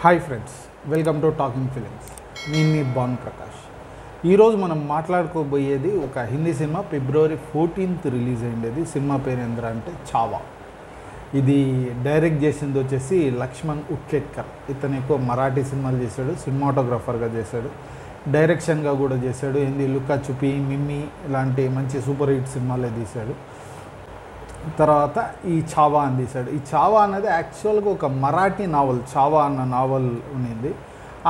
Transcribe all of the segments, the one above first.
Hi friends, welcome to talking films. నేను మీ బాన్ ప్రకాష్. ఈరోజు మనం మాట్లాడుకోబోయేది ఒక హిందీ సినిమా. ఫిబ్రవరి 14th రిలీజ్ అయ్యింది. సినిమా పేరు ఏంద్రా అంటే చావా. ఇది డైరెక్ట్ చేసింది వచ్చేసి లక్ష్మణ్ ఉట్కెట్కర్. ఇతను ఎక్కువ మరాఠీ సినిమాలు చేశాడు, సినిమాటోగ్రాఫర్గా చేశాడు, డైరెక్షన్గా కూడా చేశాడు. హిందీ లుక్కా చుపి, మిమ్మీ ఇలాంటి మంచి సూపర్ హిట్ సినిమాలే తీశాడు. తర్వాత ఈ చావా అని తీశాడు. ఈ చావా అనేది యాక్చువల్గా ఒక మరాఠీ నావల్, చావా అన్న నావల్ ఉన్నింది.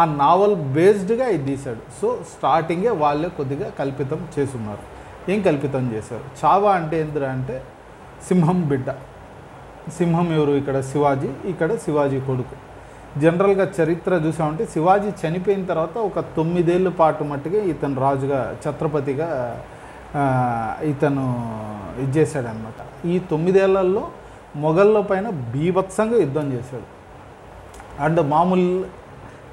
ఆ నావల్ బేస్డ్గా ఇది తీశాడు. సో స్టార్టింగే వాళ్ళే కొద్దిగా కల్పితం చేసున్నారు. ఏం కల్పితం చేశారు? చావా అంటే ఏంద్రా అంటే సింహం బిడ్డ. సింహం ఎవరు? ఇక్కడ శివాజీ, ఇక్కడ శివాజీ కొడుకు. జనరల్గా చరిత్ర చూసామంటే శివాజీ చనిపోయిన తర్వాత ఒక 9 ఏళ్ళ పాటు మట్టుగా ఇతను రాజుగా, ఛత్రపతిగా ఇతను ఇది చేశాడనమాట. ఈ 9 ఏళ్లలో మొఘళ్ళ పైన బీభత్సంగా యుద్ధం చేశాడు. అండ్ మామూలు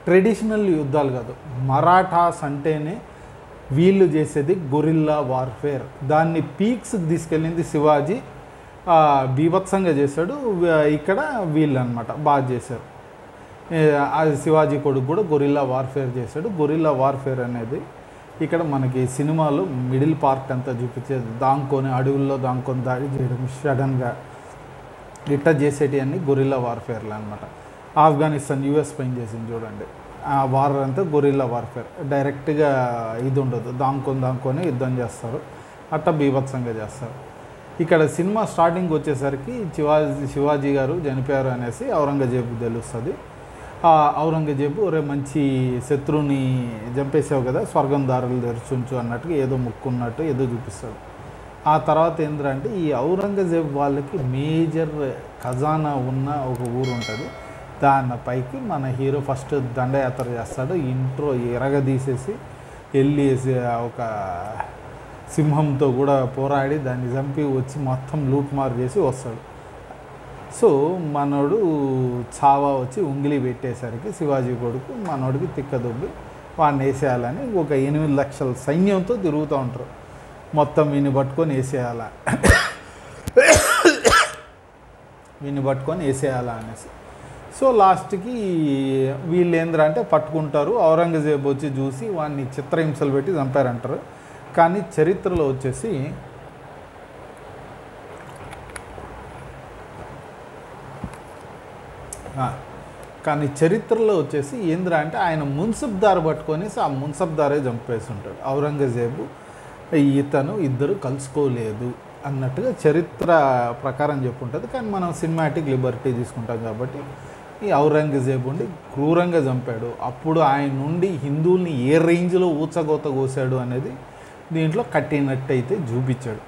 ట్రెడిషనల్ యుద్ధాలు కాదు, మరాఠాస్ అంటేనే వీళ్ళు చేసేది గొరిల్లా వార్ఫేర్. దాన్ని పీక్స్కి తీసుకెళ్ళింది శివాజీ, బీభత్సంగా చేశాడు. ఇక్కడ వీళ్ళు అనమాట బాగా చేశారు. అది శివాజీ కొడుకు కూడా గొరిల్లా వార్ఫేర్ చేశాడు. గొరిల్లా వార్ఫేర్ అనేది ఇక్కడ మనకి సినిమాలో మిడిల్ పార్ట్ అంతా చూపించేది. దాంకొని అడవుల్లో దాంకొని దాడి చేయడం, సడన్గా ఇట్లా చేసేటివన్నీ గొరిల్లా వార్ఫేర్లు అనమాట. ఆఫ్ఘనిస్తాన్ యుఎస్ పైన చేసింది చూడండి, ఆ వార్ అంతా గొరిల్లా వార్ఫేర్. డైరెక్ట్గా ఇది ఉండదు, దాంకొని యుద్ధం చేస్తారు, అట్లా బీభత్సంగా చేస్తారు. ఇక్కడ సినిమా స్టార్టింగ్ వచ్చేసరికి శివాజీ గారు చనిపోయారు అనేసి ఔరంగజేబు తెలుస్తుంది. ఔరంగజేబు ఒరే మంచి శత్రువుని చంపేసావు కదా, స్వర్గం దారులు తెరుచుంచు అన్నట్టుగా ఏదో ముక్కున్నట్టు ఏదో చూపిస్తాడు. ఆ తర్వాత ఏంటంటే ఈ ఔరంగజేబు వాళ్ళకి మేజర్ ఖజానా ఉన్న ఒక ఊరు ఉంటుంది. దాని పైకి మన హీరో ఫస్ట్ దండయాత్ర చేస్తాడు. ఇంట్రో ఎరగదీసేసి వెళ్ళి ఒక సింహంతో కూడా పోరాడి దాన్ని చంపి వచ్చి మొత్తం లూట్ మార్ చేసి వస్తాడు. సో మనోడు చావా వచ్చి ఉంగిలి పెట్టేసరికి శివాజీ కొడుకు మనోడికి తిక్కదుబ్బి వాడిని వేసేయాలని ఒక 8 లక్షల సైన్యంతో తిరుగుతూ ఉంటారు. మొత్తం వీన్ని పట్టుకొని వేసేయాలా అనేసి. సో లాస్ట్కి వీళ్ళు ఏంద్రా అంటే పట్టుకుంటారు. ఔరంగజేబు వచ్చి చూసి వాడిని చిత్రహింసలు పెట్టి చంపారంటారు. కానీ చరిత్రలో వచ్చేసి ఏంద్రా అంటే ఆయన మున్సబ్దారు పట్టుకొని ఆ మున్సబ్దారే చంపేసి ఉంటాడు. ఔరంగజేబు ఇతను ఇద్దరు కలుసుకోలేదు అన్నట్టుగా చరిత్ర ప్రకారం చెప్పుంటుంది. కానీ మనం సినిమాటిక్ లిబర్టీ తీసుకుంటాం కాబట్టి ఈ ఔరంగజేబుని క్రూరంగా చంపాడు. అప్పుడు ఆయన నుండి హిందువుల్ని ఏ రేంజ్లో ఊచగోత కోసాడు అనేది దీంట్లో కట్టినట్టయితే చూపించాడు.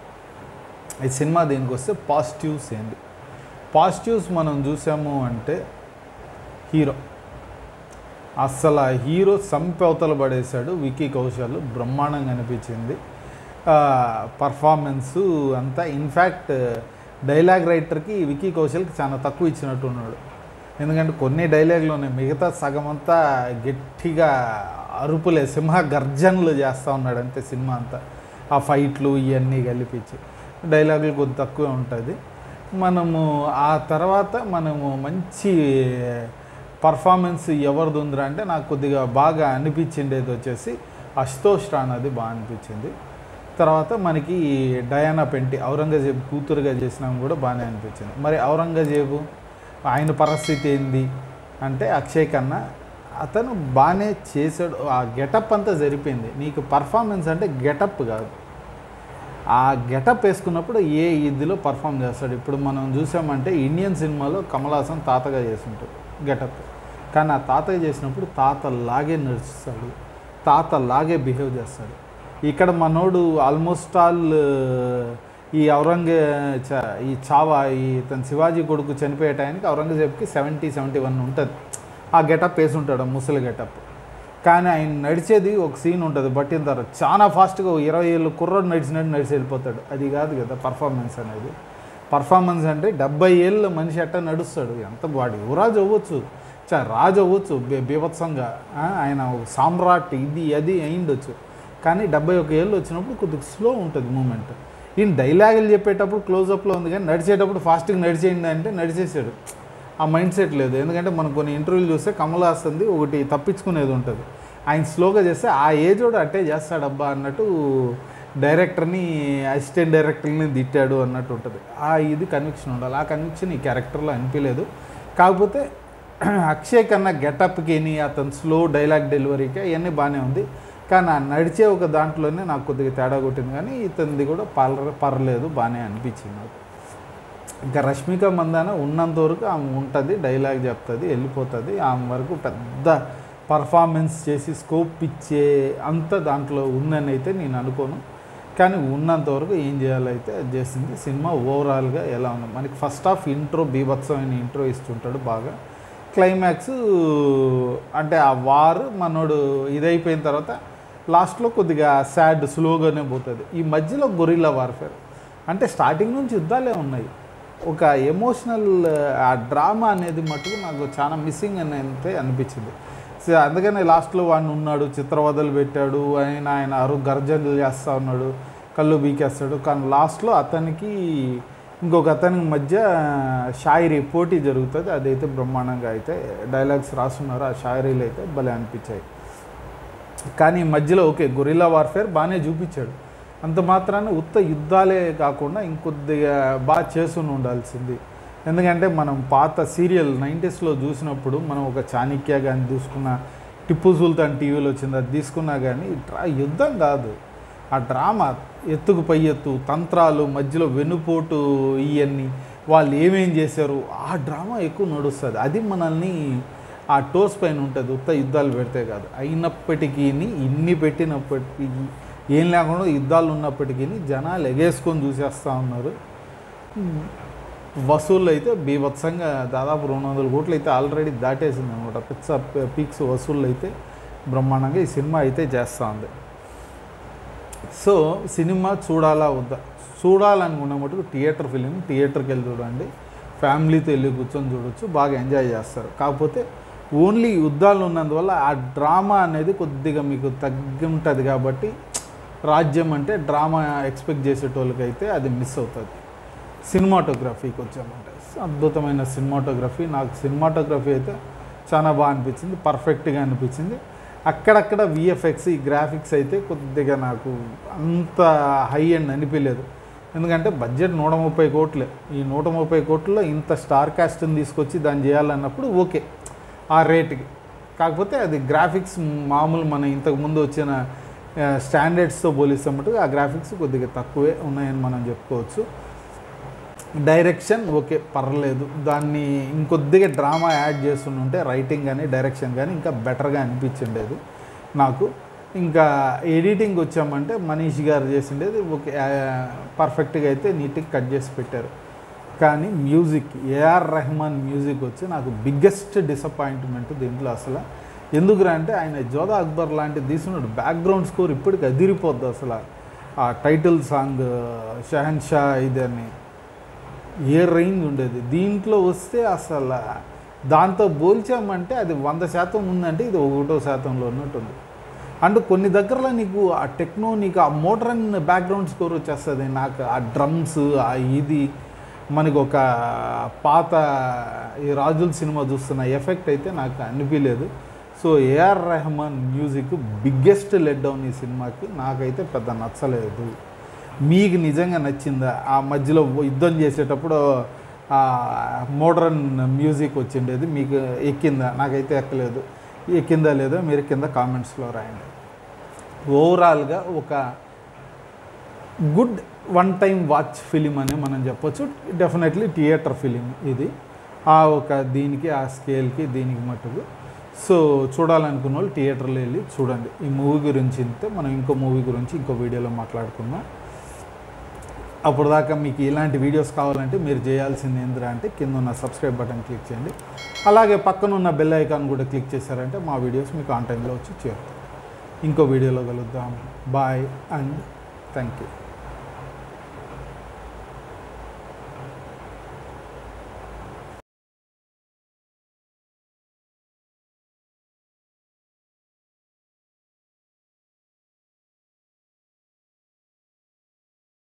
ఈ సినిమా దీనికి వస్తే పాజిటివ్స్ ఏంటి? పాజిటివ్స్ మనం చూసాము అంటే హీరో అస్సలు హీరో సంపవతలు పడేశాడు. విక్కీ కౌశల్ బ్రహ్మాండంగా అనిపించింది. పర్ఫార్మెన్సు అంతా. ఇన్ఫ్యాక్ట్ డైలాగ్ రైటర్కి విక్కీ కౌశల్కి చాలా తక్కువ ఇచ్చినట్టు ఉన్నాడు. ఎందుకంటే కొన్ని డైలాగ్లు ఉన్నాయి, మిగతా సగం అంతా గట్టిగా అరుపులే, సింహ గర్జనలు చేస్తూ ఉన్నాడు అంతే సినిమా అంతా. ఆ ఫైట్లు ఇవన్నీ కలిపించి డైలాగులు కొద్ది తక్కువే ఉంటుంది. ఆ తర్వాత మంచి పర్ఫార్మెన్స్ ఎవరిది ఉందిరా అంటే నాకు కొద్దిగా బాగా అనిపించిండేది వచ్చేసి అశుతోష్ రాణాది బాగా అనిపించింది. తర్వాత మనకి డయానా పెంటి ఔరంగజేబు కూతురుగా చేసినా కూడా బాగానే అనిపించింది. మరి ఔరంగజేబు ఆయన పరిస్థితి ఏంది అంటే అక్షయ్ ఖన్నా అతను బాగానే చేశాడు. ఆ గెటప్ అంతా సరిపోయింది. నీకు పర్ఫార్మెన్స్ అంటే గెటప్ కాదు, ఆ గెటప్ వేసుకున్నప్పుడు ఏ ఇదిలో పర్ఫామ్ చేస్తాడు. ఇప్పుడు మనం చూసామంటే ఇండియన్ సినిమాలో కమల్ హాసన్ తాతగా చేస్తుంటాడు గెటప్, కానీ ఆ తాతగా చేసినప్పుడు తాతలాగే నడుస్తాడు, తాతలాగే బిహేవ్ చేస్తాడు. ఇక్కడ మనోడు ఆల్మోస్ట్ ఆల్ ఈ చావా తన శివాజీ కొడుకు చనిపోయే టైంకి ఔరంగజేబ్కి 70-71 ఉంటుంది. ఆ గెటప్ వేసి ఉంటాడు, ముసలి గెటప్. కానీ ఆయన నడిచేది ఒక సీన్ ఉంటుంది, బట్టిన తర్వాత చాలా ఫాస్ట్గా 20 ఏళ్ళు కుర్రోడు నడిచి వెళ్ళిపోతాడు. అది కాదు కదా పర్ఫార్మెన్స్ అనేది. పర్ఫార్మెన్స్ అంటే 70 ఏళ్ళ మనిషి అట్ట నడుస్తాడు. ఎంత వాడు యువరాజు అవ్వచ్చు, రాజు అవ్వచ్చు బీభత్సంగా, ఆయన సామ్రాట్ ఇది అది అయిండొచ్చు. కానీ 71 ఏళ్ళు వచ్చినప్పుడు కొద్దిగా స్లో ఉంటుంది మూమెంట్. ఈయన డైలాగులు చెప్పేటప్పుడు క్లోజప్లో ఉంది, కానీ నడిచేటప్పుడు ఫాస్ట్గా నడిచేయండి అంటే నడిచేసాడు. ఆ మైండ్ సెట్ లేదు. ఎందుకంటే మనం కొన్ని ఇంటర్వ్యూలు చూస్తే కమల్ హాసన్ది ఒకటి తప్పించుకునేది ఉంటుంది, ఆయన స్లోగా చేస్తే ఆ ఏజోడు అట్టే చేస్తాడబ్బా అన్నట్టు డైరెక్టర్ని అసిస్టెంట్ డైరెక్టర్ని తిట్టాడు అన్నట్టు ఉంటుంది. ఇది కన్విక్షన్ ఉండాలి. ఆ కన్విక్షన్ ఈ క్యారెక్టర్లో అనిపించలేదు. కాకపోతే అక్షయ్ కన్నా గెటప్కి అతను స్లో డైలాగ్ డెలివరీకి అవన్నీ బాగానే ఉంది. కానీ ఆ నడిచే ఒక దాంట్లోనే నాకు కొద్దిగా తేడా కొట్టింది. కానీ ఇతనిది కూడా పర్లేదు, బాగానే అనిపించింది నాకు. ఇంకా రష్మిక మందాన ఉన్నంత వరకు ఆమె ఉంటుంది, డైలాగ్ చెప్తుంది, వెళ్ళిపోతుంది. ఆమె వరకు పెద్ద పర్ఫార్మెన్స్ చేసి స్కోప్ ఇచ్చే అంత దాంట్లో ఉందని అయితే నేను అనుకోను. కానీ ఉన్నంత వరకు ఏం చేయాలైతే అది చేసింది. సినిమా ఓవరాల్గా ఎలా ఉంది, మనకి ఫస్ట్ హాఫ్ ఇంట్రో బీభత్సమైన ఇంట్రో ఇస్తుంటాడు బాగా. క్లైమాక్స్ అంటే ఆ వార్ మనోడు ఇదైపోయిన తర్వాత లాస్ట్లో కొద్దిగా సాడ్ స్లోగానే పోతుంది. ఈ మధ్యలో గొరిల్లా వార్ఫేర్ అంటే స్టార్టింగ్ నుంచి యుద్ధాలే ఉన్నాయి. ఒక ఎమోషనల్ ఆ డ్రామా అనేది మటుకు నాకు చాలా మిస్సింగ్ అని అయితే అనిపించింది. సో అందుకనే లాస్ట్లో వాడిని ఉన్నాడు, చిత్రవదలు పెట్టాడు, ఆయన గర్జనలు చేస్తూ ఉన్నాడు, కళ్ళు బీకేస్తాడు. కానీ లాస్ట్లో అతనికి ఇంకొక అతనికి మధ్య షాయిరీ పోటీ జరుగుతుంది. అదైతే బ్రహ్మాండంగా అయితే డైలాగ్స్ రాస్తున్నారు. ఆ షాయిరీలు అయితే భలే అనిపించాయి. కానీ మధ్యలో ఓకే గొరిల్లా వార్ఫేర్ బాగానే చూపించాడు. అంత మాత్రాన ఉత్త యుద్ధాలే కాకుండా ఇంకొద్దిగా బాగా చేసుకుని ఉండాల్సింది. ఎందుకంటే మనం పాత సీరియల్ 90స్లో చూసినప్పుడు మనం ఒక చాణక్య కానీ తీసుకున్న, టిప్పు సుల్తాన్ టీవీలో వచ్చింది అది తీసుకున్నా కానీ యుద్ధం కాదు, ఆ డ్రామా ఎత్తుకు పై ఎత్తు, తంత్రాలు, మధ్యలో వెన్నుపోటు, ఇవన్నీ వాళ్ళు ఏమేం చేశారు ఆ డ్రామా ఎక్కువ నడుస్తుంది. అది మనల్ని ఆ టోస్ పైన ఉంటుంది, ఉత్త యుద్ధాలు పెడితే కాదు. అయినప్పటికీ ఇన్ని పెట్టినప్పటికీ ఏం లేకుండా యుద్ధాలు ఉన్నప్పటికీ జనాలు ఎగేసుకొని చూసేస్తూ ఉన్నారు. వసూళ్ళు అయితే బీభత్సంగా దాదాపు 200 కోట్లు అయితే ఆల్రెడీ దాటేసింది అనమాట. పీక్స్ వసూళ్ళు అయితే బ్రహ్మాండంగా ఈ సినిమా అయితే చేస్తూ ఉంది. సో సినిమా చూడాలా వద్దా, చూడాలనుకున్న మటుకు థియేటర్ ఫిలిం, థియేటర్కి వెళ్ళి చూడండి, ఫ్యామిలీతో వెళ్ళి కూర్చొని చూడొచ్చు, బాగా ఎంజాయ్ చేస్తారు. కాకపోతే ఓన్లీ యుద్ధాలు ఉన్నందువల్ల ఆ డ్రామా అనేది కొద్దిగా మీకు తగ్గి ఉంటుంది. కాబట్టి రాజ్యం అంటే డ్రామా ఎక్స్పెక్ట్ చేసేటోళ్ళకైతే అది మిస్ అవుతుంది. సినిమాటోగ్రఫీకి వచ్చామంటే అద్భుతమైన సినిమాటోగ్రఫీ. నాకు సినిమాటోగ్రఫీ అయితే చాలా బాగా అనిపించింది, పర్ఫెక్ట్గా అనిపించింది. అక్కడక్కడ విఎఫ్ఎక్స్, ఈ గ్రాఫిక్స్ అయితే కొద్దిగా నాకు అంత హై ఎండ్ అనిపించలేదు. ఎందుకంటే బడ్జెట్ 130 కోట్లే. ఈ 130 కోట్లలో ఇంత స్టార్ కాస్ట్ని తీసుకొచ్చి దాన్ని చేయాలన్నప్పుడు ఓకే ఆ రేటుకి. కాకపోతే అది గ్రాఫిక్స్ మామూలు మన ఇంతకుముందు వచ్చిన స్టాండర్డ్స్తో పోలిస్తామంటే ఆ గ్రాఫిక్స్ కొద్దిగా తక్కువే ఉన్నాయని మనం చెప్పుకోవచ్చు. డైరెక్షన్ ఓకే పర్లేదు, దాన్ని ఇంకొద్దిగా డ్రామా యాడ్ చేస్తుంటే రైటింగ్ కానీ డైరెక్షన్ కానీ ఇంకా బెటర్గా అనిపించిండేది నాకు. ఇంకా ఎడిటింగ్ వచ్చామంటే మనీష్ గారు చేసిండేది ఓకే పర్ఫెక్ట్గా అయితే నీట్గా కట్ చేసి పెట్టారు. కానీ మ్యూజిక్, ఏఆర్ రెహమాన్ మ్యూజిక్ వచ్చి నాకు బిగ్గెస్ట్ డిసప్పాయింట్మెంట్ దీంట్లో. అసలు ఎందుకురా అంటే ఆయన జోధా అక్బర్ లాంటిది తీసుకున్నాడు, బ్యాక్గ్రౌండ్ స్కోర్ ఇప్పటికి అదిరిపోద్ది. అసలు ఆ టైటిల్ సాంగ్ షహన్షా ఇదని ఏ రేంజ్ ఉండేది, దీంట్లో వస్తే అసలు దాంతో పోల్చామంటే అది 100% ఉందంటే ఇది 1% ఉన్నట్టుంది. అండ్ కొన్ని దగ్గరలో నీకు ఆ టెక్నో, నీకు ఆ మోడ్రన్ బ్యాక్గ్రౌండ్ స్కోర్ వచ్చేస్తుంది. నాకు ఆ డ్రమ్స్, ఆ ఇది మనకు ఒక పాత ఈ రాజుల సినిమా చూస్తున్న ఎఫెక్ట్ అయితే నాకు అనిపించలేదు. So AR Rahman music biggest let down ఈ సినిమాకి. నాకైతే పెద్ద నచ్చలేదు. మీకు నిజంగా నచ్చిందా? ఆ మధ్యలో యుద్ధం చేసేటప్పుడు మోడ్రన్ మ్యూజిక్ వచ్చిండేది మీకు ఎక్కిందా? నాకైతే ఎక్కలేదు. ఎక్కిందా లేదో మీరు కింద కామెంట్స్లో రాయండి. ఓవరాల్గా ఒక good one time watch film అని మనం చెప్పొచ్చు. డెఫినెట్లీ థియేటర్ ఫిలిం ఇది. ఒక దీనికి, ఆ స్కేల్కి, దీనికి మట్టుకు. సో చూడాలనుకున్న వాళ్ళు థియేటర్లో వెళ్ళి చూడండి. ఈ మూవీ గురించి ఇంతే. మనం ఇంకో మూవీ గురించి ఇంకో వీడియోలో మాట్లాడుకుందాం. అప్పుడు దాకా మీకు ఇలాంటి వీడియోస్ కావాలంటే మీరు చేయాల్సింది ఏంద్రా అంటే కింద ఉన్న సబ్స్క్రైబ్ బటన్ క్లిక్ చేయండి. అలాగే పక్కన ఉన్న బెల్ ఐకాన్ కూడా క్లిక్ చేశారంటే మా వీడియోస్ మీకు ఆన్ టైంలో వచ్చి చేరుతాయి. ఇంకో వీడియోలో కలుద్దాం. Bye and thank you.